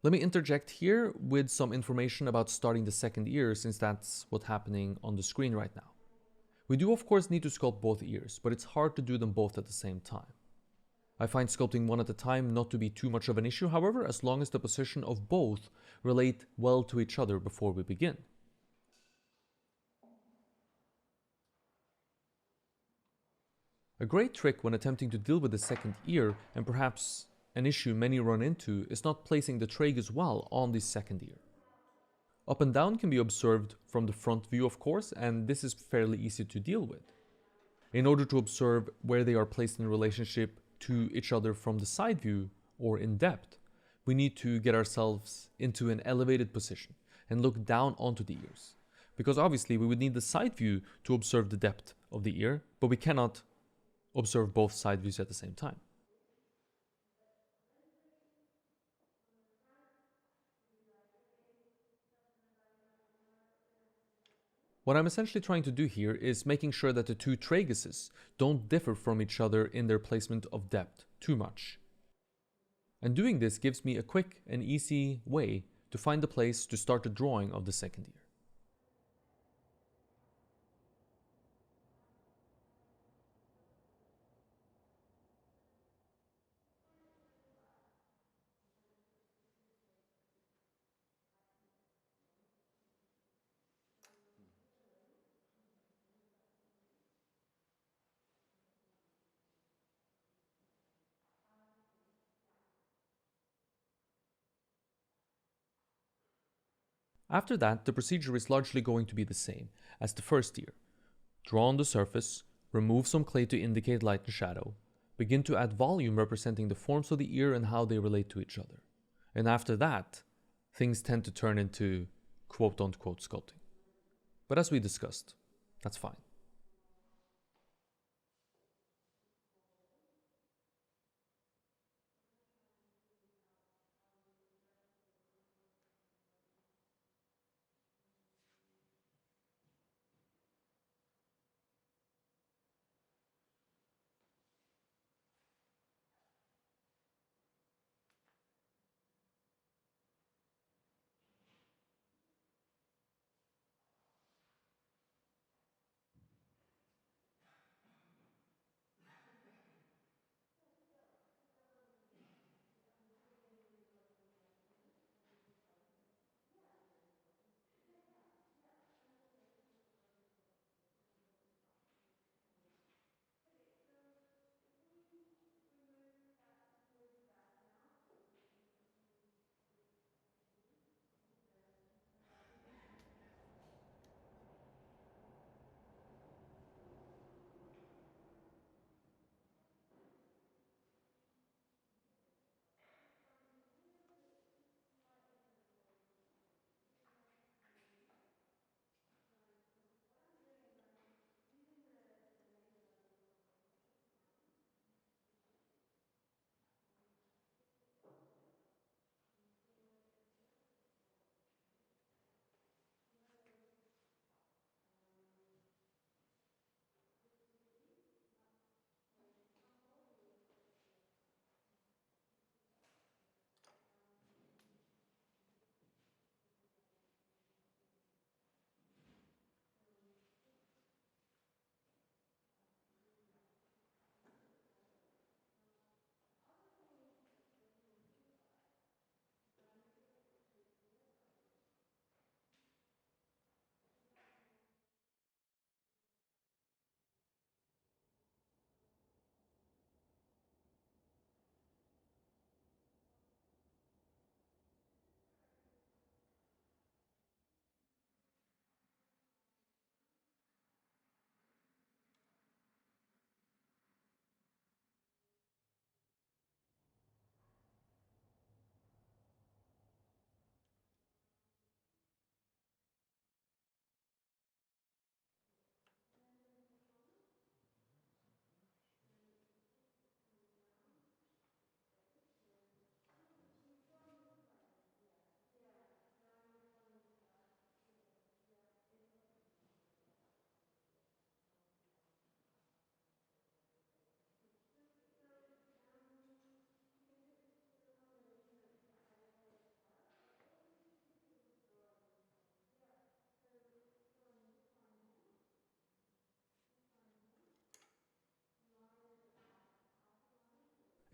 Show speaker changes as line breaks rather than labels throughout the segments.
Let me interject here with some information about starting the second ear, since that's what's happening on the screen right now. We do of course need to sculpt both ears, but it's hard to do them both at the same time. I find sculpting one at a time not to be too much of an issue, however, as long as the position of both relate well to each other before we begin. A great trick when attempting to deal with the second ear, and perhaps an issue many run into, is not placing the tragus well on the second ear. Up and down can be observed from the front view of course, and this is fairly easy to deal with. In order to observe where they are placed in relationship to each other from the side view or in depth, we need to get ourselves into an elevated position and look down onto the ears. Because obviously we would need the side view to observe the depth of the ear, but we cannot observe both side views at the same time. What I'm essentially trying to do here is making sure that the two traguses don't differ from each other in their placement of depth too much. And doing this gives me a quick and easy way to find the place to start the drawing of the second ear. After that, the procedure is largely going to be the same as the first ear. Draw on the surface, remove some clay to indicate light and shadow, begin to add volume representing the forms of the ear and how they relate to each other. And after that, things tend to turn into quote-unquote sculpting. But as we discussed, that's fine.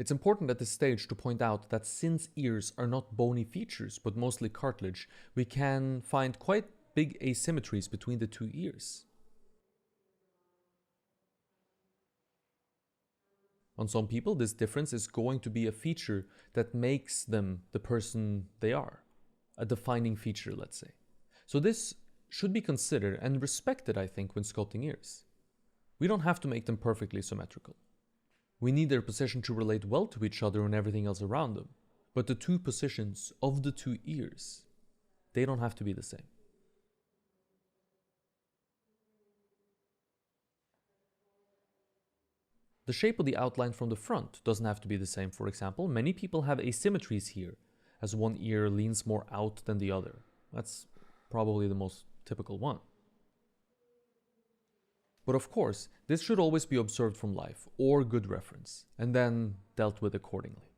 It's important at this stage to point out that since ears are not bony features but mostly cartilage, we can find quite big asymmetries between the two ears. On some people, this difference is going to be a feature that makes them the person they are, a defining feature, let's say. So this should be considered and respected, I think, when sculpting ears. We don't have to make them perfectly symmetrical. We need their position to relate well to each other and everything else around them, but the two positions of the two ears, they don't have to be the same. The shape of the outline from the front doesn't have to be the same. For example, many people have asymmetries here, as one ear leans more out than the other. That's probably the most typical one. But of course, this should always be observed from life or good reference, and then dealt with accordingly.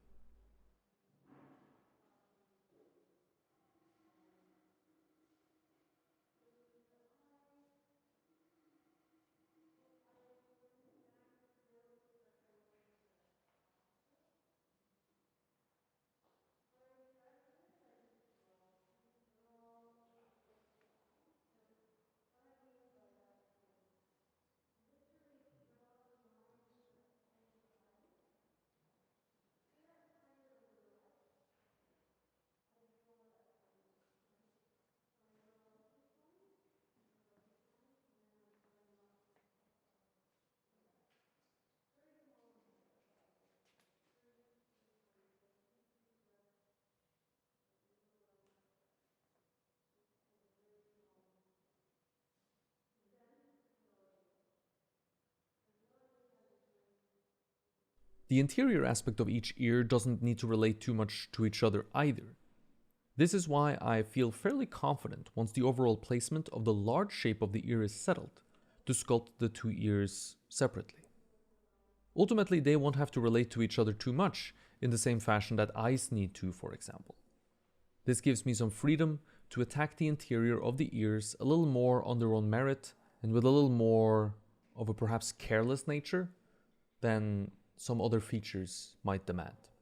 The interior aspect of each ear doesn't need to relate too much to each other either. This is why I feel fairly confident once the overall placement of the large shape of the ear is settled, to sculpt the two ears separately. Ultimately, they won't have to relate to each other too much in the same fashion that eyes need to, for example. This gives me some freedom to attack the interior of the ears a little more on their own merit and with a little more of a perhaps careless nature than some other features might demand.